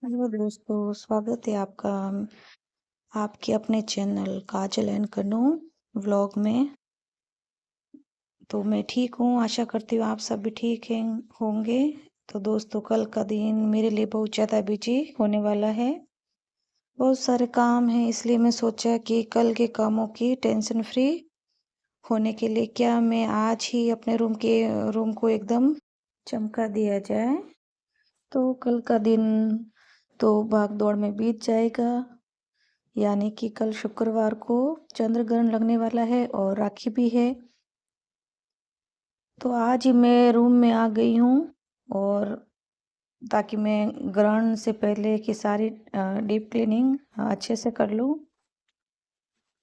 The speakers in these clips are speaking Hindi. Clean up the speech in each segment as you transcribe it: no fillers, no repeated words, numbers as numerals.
हेलो दोस्तों, स्वागत है आपका आपके अपने चैनल काजल एंड कनू व्लॉग में। तो मैं ठीक हूँ, आशा करती हूँ आप सब भी ठीक हैं होंगे। तो दोस्तों, कल का दिन मेरे लिए बहुत ज़्यादा बिजी होने वाला है। बहुत सारे काम हैं, इसलिए मैं सोचा कि कल के कामों की टेंशन फ्री होने के लिए क्या मैं आज ही अपने रूम को एकदम चमका दिया जाए। तो कल का दिन तो भाग दौड़ में बीत जाएगा। यानी कि कल शुक्रवार को चंद्र ग्रहण लगने वाला है और राखी भी है। तो आज ही मैं रूम में आ गई हूँ, और ताकि मैं ग्रहण से पहले की सारी डीप क्लीनिंग अच्छे से कर लूँ।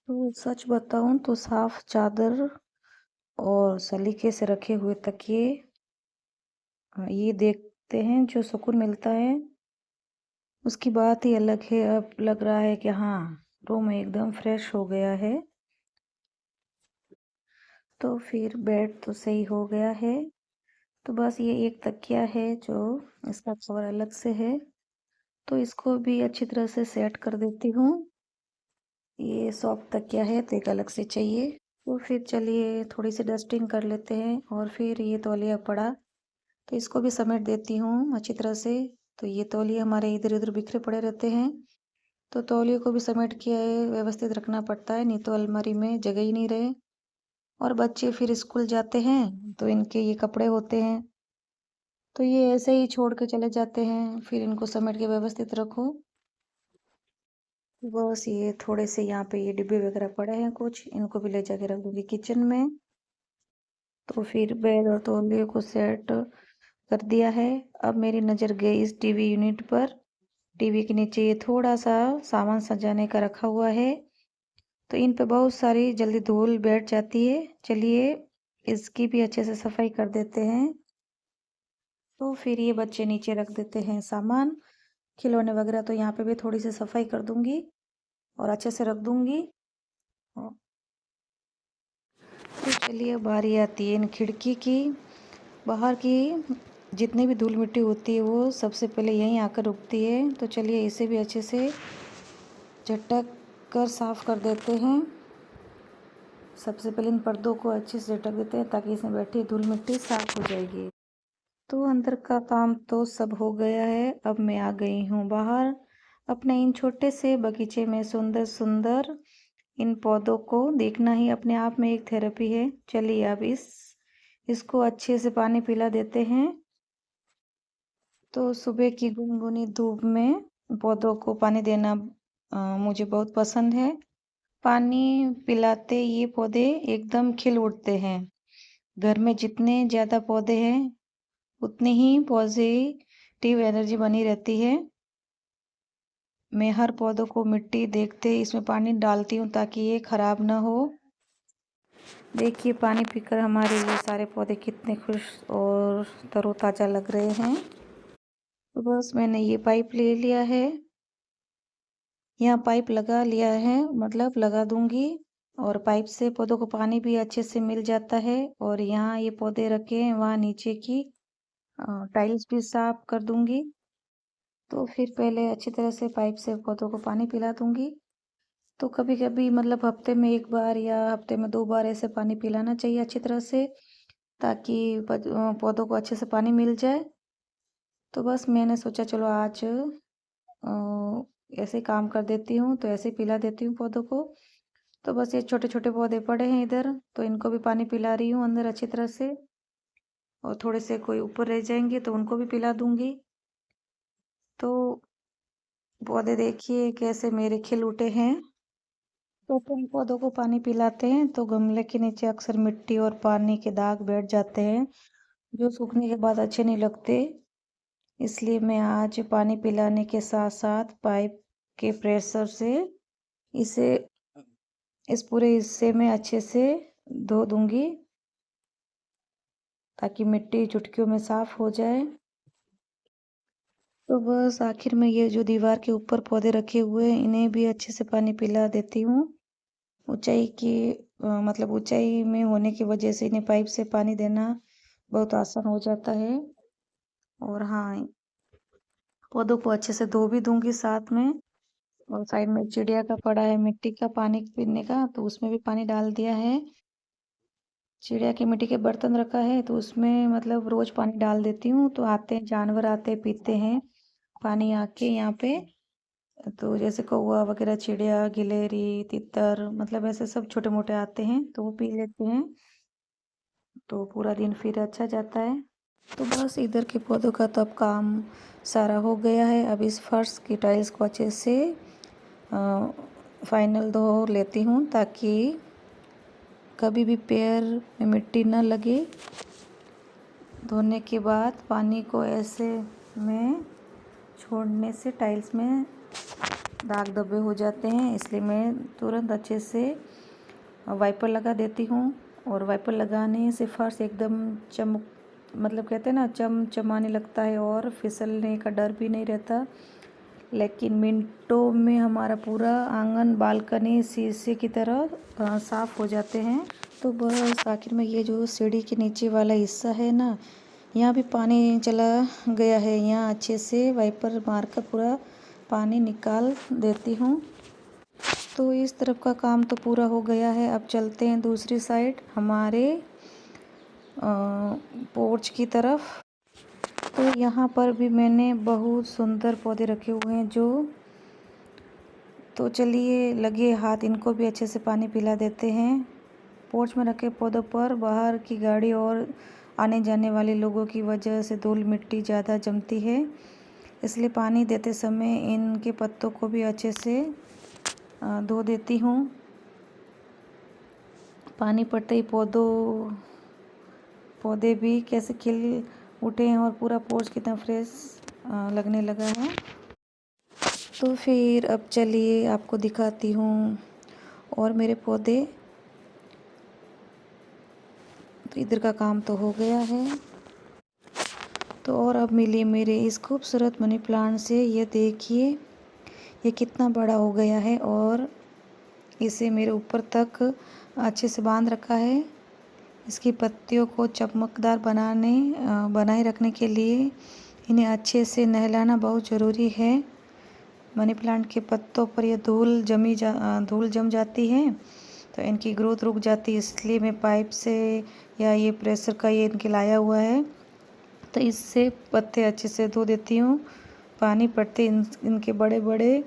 तो सच बताऊँ तो साफ चादर और सलीके से रखे हुए तकिए, ये देखते हैं जो सुकून मिलता है, उसकी बात ही अलग है। अब लग रहा है कि हाँ, रूम एकदम फ्रेश हो गया है। तो फिर बेड तो सही हो गया है। तो बस ये एक तकिया है जो इसका कवर अलग से है, तो इसको भी अच्छी तरह से सेट कर देती हूँ। ये सॉफ्ट तकिया है तो एक अलग से चाहिए। तो फिर चलिए थोड़ी सी डस्टिंग कर लेते हैं, और फिर ये तौलिया पड़ा तो इसको भी समेट देती हूँ अच्छी तरह से। तो ये तौलिए हमारे इधर उधर बिखरे पड़े रहते हैं, तो तौलिए को भी समेट के व्यवस्थित रखना पड़ता है, नहीं तो अलमारी में जगह ही नहीं रहे। और बच्चे फिर स्कूल जाते हैं तो इनके ये कपड़े होते हैं, तो ये ऐसे ही छोड़ के चले जाते हैं, फिर इनको समेट के व्यवस्थित रखो। बस ये थोड़े से यहाँ पे ये डिब्बे वगैरह पड़े हैं कुछ, इनको भी ले जाके रख दूंगी किचन में। तो फिर बेड और तौलिए को सेट कर दिया है। अब मेरी नज़र गई इस टीवी यूनिट पर। टीवी के नीचे ये थोड़ा सा सामान सजाने का रखा हुआ है, तो इन पे बहुत सारी जल्दी धूल बैठ जाती है। चलिए इसकी भी अच्छे से सफाई कर देते हैं। तो फिर ये बच्चे नीचे रख देते हैं सामान, खिलौने वगैरह, तो यहाँ पे भी थोड़ी सी सफाई कर दूंगी और अच्छे से रख दूंगी। तो चलिए बारी आती है इन खिड़की की। बाहर की जितनी भी धूल मिट्टी होती है वो सबसे पहले यहीं आकर रुकती है, तो चलिए इसे भी अच्छे से झटक कर साफ कर देते हैं। सबसे पहले इन पर्दों को अच्छे से झटक देते हैं ताकि इसमें बैठी धूल मिट्टी साफ हो जाएगी। तो अंदर का काम तो सब हो गया है, अब मैं आ गई हूँ बाहर अपने इन छोटे से बगीचे में। सुंदर सुंदर इन पौधों को देखना ही अपने आप में एक थेरेपी है। चलिए अब इसको अच्छे से पानी पिला देते हैं। तो सुबह की गुनगुनी धूप में पौधों को पानी देना मुझे बहुत पसंद है। पानी पिलाते ये पौधे एकदम खिल उठते हैं। घर में जितने ज़्यादा पौधे हैं उतनी ही पॉजिटिव एनर्जी बनी रहती है। मैं हर पौधों को मिट्टी देखते ही इसमें पानी डालती हूँ ताकि ये खराब ना हो। देखिए पानी पीकर हमारे ये सारे पौधे कितने खुश और तरोताज़ा लग रहे हैं। तो बस मैंने ये पाइप ले लिया है, यहाँ पाइप लगा लिया है, मतलब लगा दूंगी, और पाइप से पौधों को पानी भी अच्छे से मिल जाता है। और यहाँ ये पौधे रखे हैं, वहाँ नीचे की टाइल्स भी साफ कर दूंगी। तो फिर पहले अच्छी तरह से पाइप से पौधों को पानी पिला दूंगी। तो कभी कभी मतलब हफ्ते में एक बार या हफ्ते में 2 बार ऐसे पानी पिलाना चाहिए अच्छी तरह से, ताकि पौधों को अच्छे से पानी मिल जाए। तो बस मैंने सोचा चलो आज ऐसे काम कर देती हूँ, तो ऐसे पिला देती हूँ पौधों को। तो बस ये छोटे छोटे पौधे पड़े हैं इधर, तो इनको भी पानी पिला रही हूँ अंदर अच्छी तरह से। और थोड़े से कोई ऊपर रह जाएंगे तो उनको भी पिला दूंगी। तो पौधे देखिए कैसे मेरे खिल उठे हैं। तो पेड़ पौधों को पानी पिलाते हैं तो गमले के नीचे अक्सर मिट्टी और पानी के दाग बैठ जाते हैं, जो सूखने के बाद अच्छे नहीं लगते। इसलिए मैं आज पानी पिलाने के साथ साथ पाइप के प्रेशर से इसे इस पूरे हिस्से में अच्छे से धो दूंगी, ताकि मिट्टी चुटकियों में साफ हो जाए। तो बस आखिर में ये जो दीवार के ऊपर पौधे रखे हुए हैं इन्हें भी अच्छे से पानी पिला देती हूँ। ऊंचाई की मतलब ऊंचाई में होने की वजह से इन्हें पाइप से पानी देना बहुत आसान हो जाता है। और हाँ, पौधों को अच्छे से धो भी दूंगी साथ में। और साइड में चिड़िया का पड़ा है मिट्टी का पानी पीने का, तो उसमें भी पानी डाल दिया है। चिड़िया की मिट्टी के बर्तन रखा है तो उसमें मतलब रोज पानी डाल देती हूँ। तो आते हैं जानवर, आते हैं पीते हैं पानी आके यहाँ पे। तो जैसे कौवा वगैरह, चिड़िया, गिलहरी, तितर, मतलब ऐसे सब छोटे मोटे आते हैं तो वो पी लेते हैं। तो पूरा दिन फिर अच्छा जाता है। तो बस इधर के पौधों का तो अब काम सारा हो गया है। अब इस फर्श की टाइल्स को अच्छे से फाइनल धो लेती हूँ ताकि कभी भी पैर में मिट्टी न लगे। धोने के बाद पानी को ऐसे में छोड़ने से टाइल्स में दाग धब्बे हो जाते हैं, इसलिए मैं तुरंत अच्छे से वाइपर लगा देती हूँ। और वाइपर लगाने से फर्श एकदम चमक, मतलब कहते हैं ना, चमचमाने लगता है और फिसलने का डर भी नहीं रहता। लेकिन मिनटों में हमारा पूरा आंगन, बालकनी शीशे की तरह साफ हो जाते हैं। तो बस आखिर में ये जो सीढ़ी के नीचे वाला हिस्सा है ना, यहाँ भी पानी चला गया है। यहाँ अच्छे से वाइपर मारकर पूरा पानी निकाल देती हूँ। तो इस तरफ का काम तो पूरा हो गया है। अब चलते हैं दूसरी साइड, हमारे पोर्च की तरफ। तो यहाँ पर भी मैंने बहुत सुंदर पौधे रखे हुए हैं तो चलिए लगे हाथ इनको भी अच्छे से पानी पिला देते हैं। पोर्च में रखे पौधों पर बाहर की गाड़ी और आने जाने वाले लोगों की वजह से धूल मिट्टी ज़्यादा जमती है, इसलिए पानी देते समय इनके पत्तों को भी अच्छे से धो देती हूँ। पानी पड़ते ही पौधे भी कैसे खिल उठे हैं और पूरा पोर्च कितना फ्रेश लगने लगा है। तो फिर अब चलिए आपको दिखाती हूँ और मेरे पौधे। तो इधर का काम तो हो गया है। तो और अब मिली मेरे इस खूबसूरत मनी प्लांट से। ये देखिए ये कितना बड़ा हो गया है और इसे मेरे ऊपर तक अच्छे से बांध रखा है। इसकी पत्तियों को चमकदार बनाए रखने के लिए इन्हें अच्छे से नहलाना बहुत ज़रूरी है। मनी प्लांट के पत्तों पर यह धूल जम जाती है तो इनकी ग्रोथ रुक जाती है, इसलिए मैं पाइप से या ये प्रेशर का ये इनके लाया हुआ है तो इससे पत्ते अच्छे से धो देती हूँ। पानी पड़ते इनके बड़े बड़े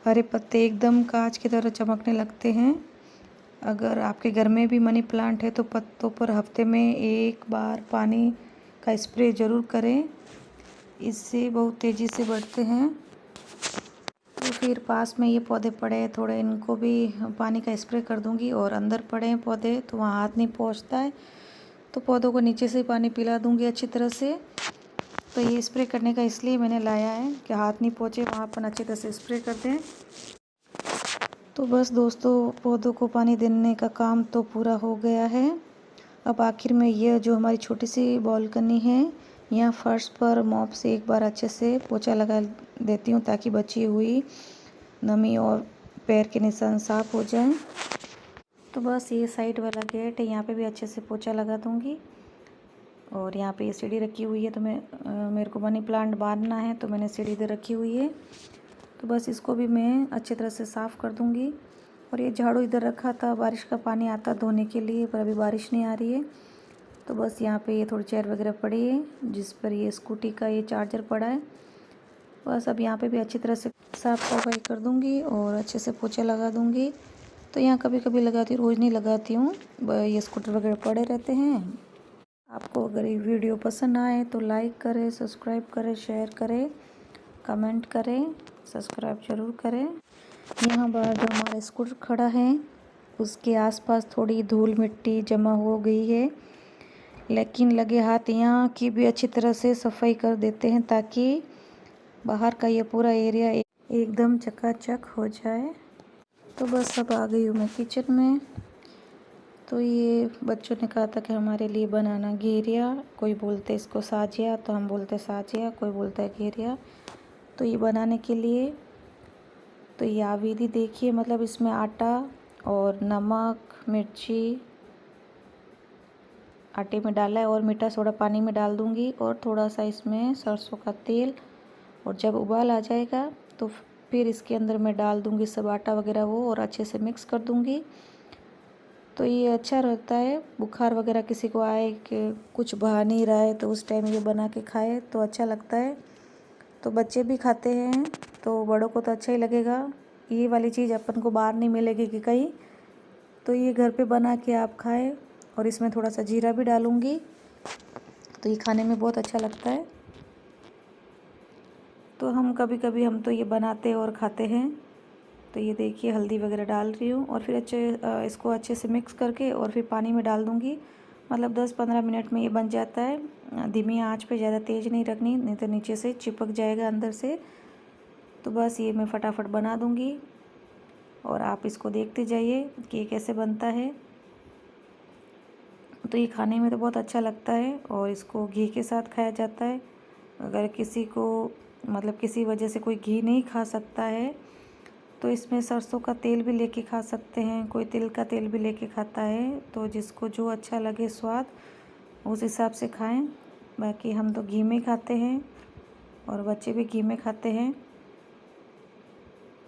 हरे पत्ते एकदम कांच की तरह चमकने लगते हैं। अगर आपके घर में भी मनी प्लांट है तो पत्तों पर हफ्ते में एक बार पानी का स्प्रे ज़रूर करें, इससे बहुत तेज़ी से बढ़ते हैं। तो फिर पास में ये पौधे पड़े हैं, थोड़े इनको भी पानी का स्प्रे कर दूंगी। और अंदर पड़े हैं पौधे तो वहाँ हाथ नहीं पहुँचता है, तो पौधों को नीचे से पानी पिला दूंगी अच्छी तरह से। तो ये स्प्रे करने का इसलिए मैंने लाया है कि हाथ नहीं पहुँचे वहाँ पर अच्छी तरह से स्प्रे कर दें। तो बस दोस्तों, पौधों को पानी देने का काम तो पूरा हो गया है। अब आखिर में यह जो हमारी छोटी सी बालकनी है, यहाँ फर्श पर मॉप से एक बार अच्छे से पोछा लगा देती हूँ ताकि बची हुई नमी और पैर के निशान साफ हो जाएं। तो बस ये साइड वाला गेट है, यहाँ पे भी अच्छे से पोछा लगा दूँगी। और यहाँ पे ये सीढ़ी रखी हुई है तो मेरे को मनी प्लांट बांधना है तो मैंने सीढ़ी इधर रखी हुई है। तो बस इसको भी मैं अच्छी तरह से साफ़ कर दूँगी। और ये झाड़ू इधर रखा था, बारिश का पानी आता धोने के लिए, पर अभी बारिश नहीं आ रही है। तो बस यहाँ पे ये थोड़ी चेयर वगैरह पड़ी है जिस पर ये स्कूटी का ये चार्जर पड़ा है। बस अब यहाँ पे भी अच्छी तरह से साफ़ सफाई कर दूँगी और अच्छे से पोछा लगा दूँगी। तो यहाँ कभी कभी लगाती हूँ, रोज़ नहीं लगाती हूँ। ये स्कूटर वगैरह पड़े रहते हैं। आपको अगर ये वीडियो पसंद आए तो लाइक करें, सब्सक्राइब करें, शेयर करें, कमेंट करें, सब्सक्राइब ज़रूर करें। यहाँ बाहर जो हमारा स्कूटर खड़ा है उसके आसपास थोड़ी धूल मिट्टी जमा हो गई है, लेकिन लगे हाथ यहाँ की भी अच्छी तरह से सफाई कर देते हैं ताकि बाहर का ये पूरा एरिया एकदम चकाचक हो जाए। तो बस अब आ गई हूँ मैं किचन में। तो ये बच्चों ने कहा था कि हमारे लिए बनाना घेरिया, कोई बोलते इसको साजिया तो हम बोलते साजिया, कोई बोलता है घेरिया। तो ये बनाने के लिए तो ये विधि देखिए, मतलब इसमें आटा और नमक, मिर्ची आटे में डाला है और मीठा सोडा पानी में डाल दूँगी और थोड़ा सा इसमें सरसों का तेल और जब उबाल आ जाएगा तो फिर इसके अंदर मैं डाल दूँगी सब आटा वगैरह वो, और अच्छे से मिक्स कर दूँगी। तो ये अच्छा रहता है, बुखार वगैरह किसी को आए कि कुछ बहा नहीं रहा है तो उस टाइम ये बना के खाए तो अच्छा लगता है। तो बच्चे भी खाते हैं तो बड़ों को तो अच्छा ही लगेगा। ये वाली चीज़ अपन को बाहर नहीं मिलेगी कि कहीं, तो ये घर पे बना के आप खाएं। और इसमें थोड़ा सा जीरा भी डालूँगी तो ये खाने में बहुत अच्छा लगता है। तो हम कभी कभी हम तो ये बनाते और खाते हैं। तो ये देखिए हल्दी वगैरह डाल रही हूँ और फिर इसको अच्छे से मिक्स करके और फिर पानी में डाल दूँगी। मतलब 10-15 मिनट में ये बन जाता है। धीमी आंच पे, ज़्यादा तेज़ नहीं रखनी, नहीं तो नीचे से चिपक जाएगा अंदर से। तो बस ये मैं फटाफट बना दूँगी और आप इसको देखते जाइए कि ये कैसे बनता है। तो ये खाने में तो बहुत अच्छा लगता है और इसको घी के साथ खाया जाता है। अगर किसी को मतलब किसी वजह से कोई घी नहीं खा सकता है तो इसमें सरसों का तेल भी लेके खा सकते हैं, कोई तिल का तेल भी लेके खाता है। तो जिसको जो अच्छा लगे स्वाद उस हिसाब से खाएं। बाकी हम तो घी में खाते हैं और बच्चे भी घी में खाते हैं।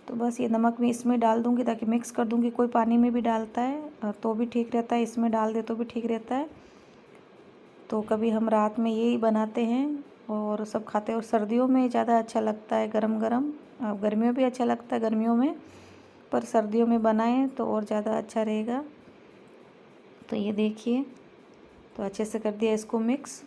तो बस ये नमक भी इसमें डाल दूँगी ताकि मिक्स कर दूँगी। कोई पानी में भी डालता है तो भी ठीक रहता है, इसमें डाल दे तो भी ठीक रहता है। तो कभी हम रात में यही बनाते हैं और सब खाते हैं। और सर्दियों में ज़्यादा अच्छा लगता है गरम गरम। गर्मियों में भी अच्छा लगता है गर्मियों में, पर सर्दियों में बनाएं तो और ज़्यादा अच्छा रहेगा। तो ये देखिए, तो अच्छे से कर दिया इसको मिक्स।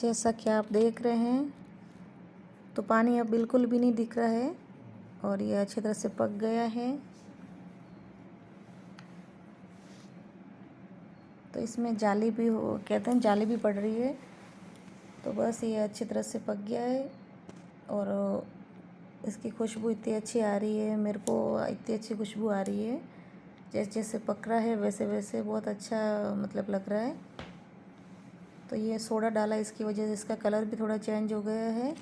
जैसा कि आप देख रहे हैं तो पानी अब बिल्कुल भी नहीं दिख रहा है और ये अच्छी तरह से पक गया है। तो इसमें जाली भी कहते हैं जाली भी पड़ रही है। तो बस ये अच्छी तरह से पक गया है और इसकी खुशबू इतनी अच्छी आ रही है, मेरे को इतनी अच्छी खुशबू आ रही है। जैसे जैसे पक रहा है वैसे वैसे बहुत अच्छा मतलब लग रहा है। तो ये सोडा डाला, इसकी वजह से इसका कलर भी थोड़ा चेंज हो गया है,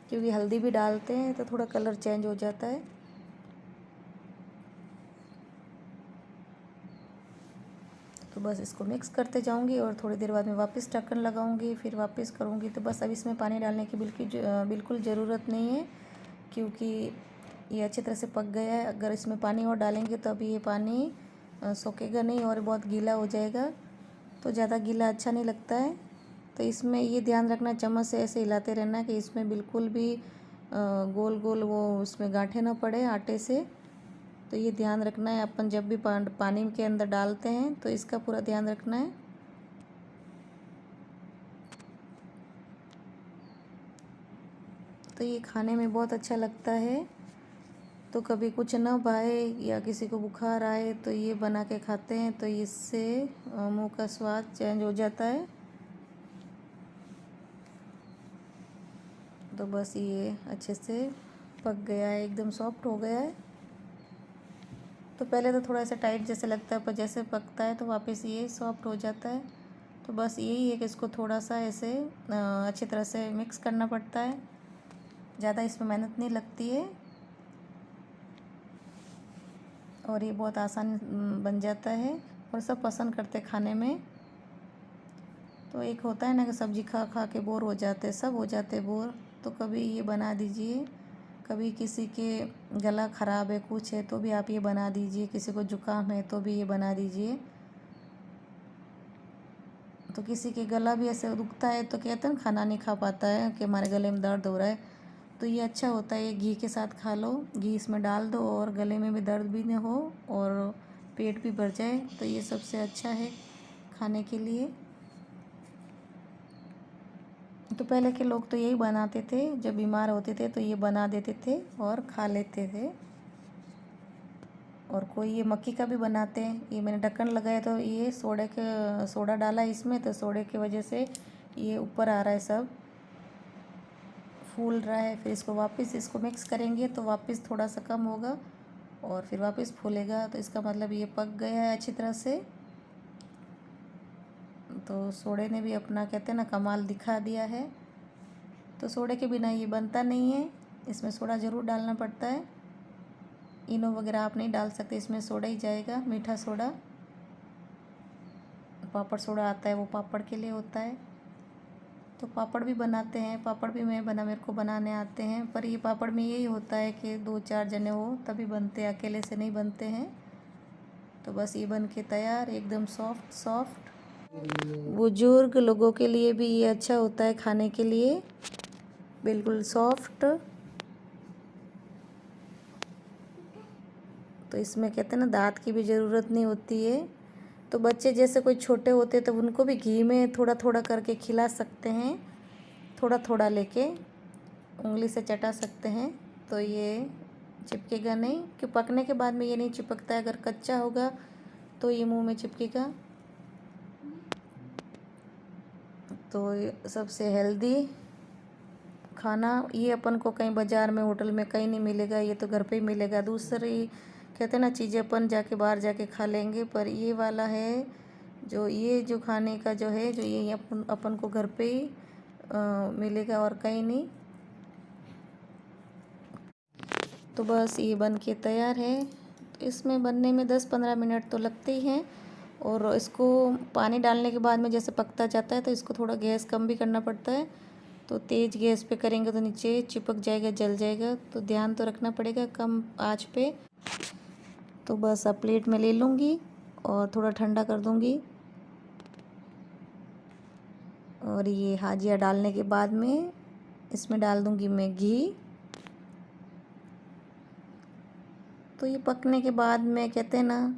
क्योंकि हल्दी भी डालते हैं तो थोड़ा कलर चेंज हो जाता है। तो बस इसको मिक्स करते जाऊंगी और थोड़ी देर बाद में वापस ढक्कन लगाऊंगी, फिर वापस करूंगी। तो बस अब इसमें पानी डालने की बिल्कुल ज़रूरत नहीं है, क्योंकि ये अच्छी तरह से पक गया है। अगर इसमें पानी और डालेंगे तो अभी ये पानी सोखेगा नहीं और बहुत गीला हो जाएगा, तो ज़्यादा गीला अच्छा नहीं लगता है। तो इसमें ये ध्यान रखना, चम्मच से ऐसे हिलाते रहना कि इसमें बिल्कुल भी गोल गोल वो उसमें गांठें ना पड़े आटे से। तो ये ध्यान रखना है, अपन जब भी पानी के अंदर डालते हैं तो इसका पूरा ध्यान रखना है। तो ये खाने में बहुत अच्छा लगता है। तो कभी कुछ ना भाए या किसी को बुखार आए तो ये बना के खाते हैं, तो इससे मुंह का स्वाद चेंज हो जाता है। तो बस ये अच्छे से पक गया है, एकदम सॉफ्ट हो गया है। तो पहले तो थोड़ा सा टाइट जैसे लगता है, पर जैसे पकता है तो वापस ये सॉफ्ट हो जाता है। तो बस यही है कि इसको थोड़ा सा ऐसे अच्छी तरह से मिक्स करना पड़ता है, ज़्यादा इसमें मेहनत नहीं लगती है और ये बहुत आसान बन जाता है और सब पसंद करते खाने में। तो एक होता है ना कि सब्जी खा खा के बोर हो जाते, सब हो जाते बोर, तो कभी ये बना दीजिए। कभी किसी के गला ख़राब है, कुछ है, तो भी आप ये बना दीजिए। किसी को जुकाम है तो भी ये बना दीजिए। तो किसी के गला भी ऐसे दुखता है तो कहते हैं ना खाना नहीं खा पाता है कि हमारे गले में दर्द हो रहा है, तो ये अच्छा होता है, ये घी के साथ खा लो, घी इसमें डाल दो और गले में भी दर्द भी ना हो और पेट भी भर जाए। तो ये सबसे अच्छा है खाने के लिए। तो पहले के लोग तो यही बनाते थे, जब बीमार होते थे तो ये बना देते थे और खा लेते थे। और कोई ये मक्की का भी बनाते हैं। ये मैंने ढक्कन लगाया तो ये सोडा डाला इसमें, तो सोडे की वजह से ये ऊपर आ रहा है, सब फूल रहा है। फिर इसको मिक्स करेंगे तो वापस थोड़ा सा कम होगा और फिर वापस फूलेगा। तो इसका मतलब ये पक गया है अच्छी तरह से। तो सोडे ने भी अपना कहते हैं ना कमाल दिखा दिया है। तो सोडे के बिना ये बनता नहीं है, इसमें सोडा ज़रूर डालना पड़ता है। इनो वगैरह आप नहीं डाल सकते, इसमें सोडा ही जाएगा, मीठा सोडा। पापड़ सोडा आता है, वो पापड़ के लिए होता है। तो पापड़ भी बनाते हैं, पापड़ भी मेरे को बनाने आते हैं, पर ये पापड़ में यही होता है कि 2-4 जने हो तभी बनते हैं, अकेले से नहीं बनते हैं। तो बस ये बन के तैयार, एकदम सॉफ्ट। बुजुर्ग लोगों के लिए भी ये अच्छा होता है खाने के लिए, बिल्कुल सॉफ्ट। तो इसमें कहते हैं ना दाँत की भी ज़रूरत नहीं होती है। तो बच्चे जैसे कोई छोटे होते तो उनको भी घी में थोड़ा थोड़ा करके खिला सकते हैं, थोड़ा थोड़ा लेके उंगली से चटा सकते हैं, तो ये चिपकेगा नहीं। कि पकने के बाद में ये नहीं चिपकता है, अगर कच्चा होगा तो ये मुंह में चिपकेगा। तो ये सबसे हेल्दी खाना ये अपन को कहीं बाज़ार में होटल में कहीं नहीं मिलेगा, ये तो घर पे ही मिलेगा। दूसरी कहते हैं ना चीज़ें अपन जाके बाहर जाके खा लेंगे, पर ये वाला है जो खाने का जो है, जो ये अपन को घर पे ही मिलेगा और कहीं नहीं। तो बस ये बन के तैयार है। तो इसमें बनने में 10-15 मिनट तो लगते ही हैं। और इसको पानी डालने के बाद में जैसे पकता जाता है तो इसको थोड़ा गैस कम भी करना पड़ता है। तो तेज़ गैस पे करेंगे तो नीचे चिपक जाएगा, जल जाएगा, तो ध्यान तो रखना पड़ेगा कम आंच पे। तो बस अब प्लेट में ले लूँगी और थोड़ा ठंडा कर दूँगी। और ये हाजिया डालने के बाद में इसमें डाल दूँगी मैं घी। तो ये पकने के बाद में कहते हैं ना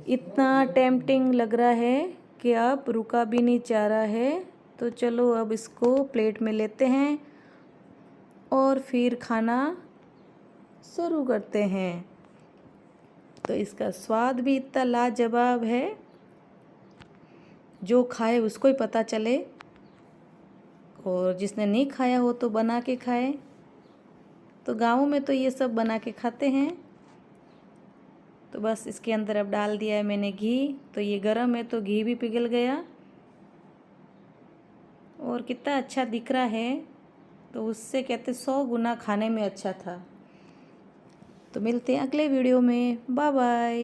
इतना टेम्पटिंग लग रहा है कि अब रुका भी नहीं जा रहा है। तो चलो अब इसको प्लेट में लेते हैं और फिर खाना शुरू करते हैं। तो इसका स्वाद भी इतना लाजवाब है, जो खाए उसको ही पता चले, और जिसने नहीं खाया हो तो बना के खाए। तो गाँव में तो ये सब बना के खाते हैं। तो बस इसके अंदर अब डाल दिया है मैंने घी। तो ये गरम है तो घी भी पिघल गया और कितना अच्छा दिख रहा है। तो उससे कहते 100 गुना खाने में अच्छा था। तो मिलते हैं अगले वीडियो में। Bye bye.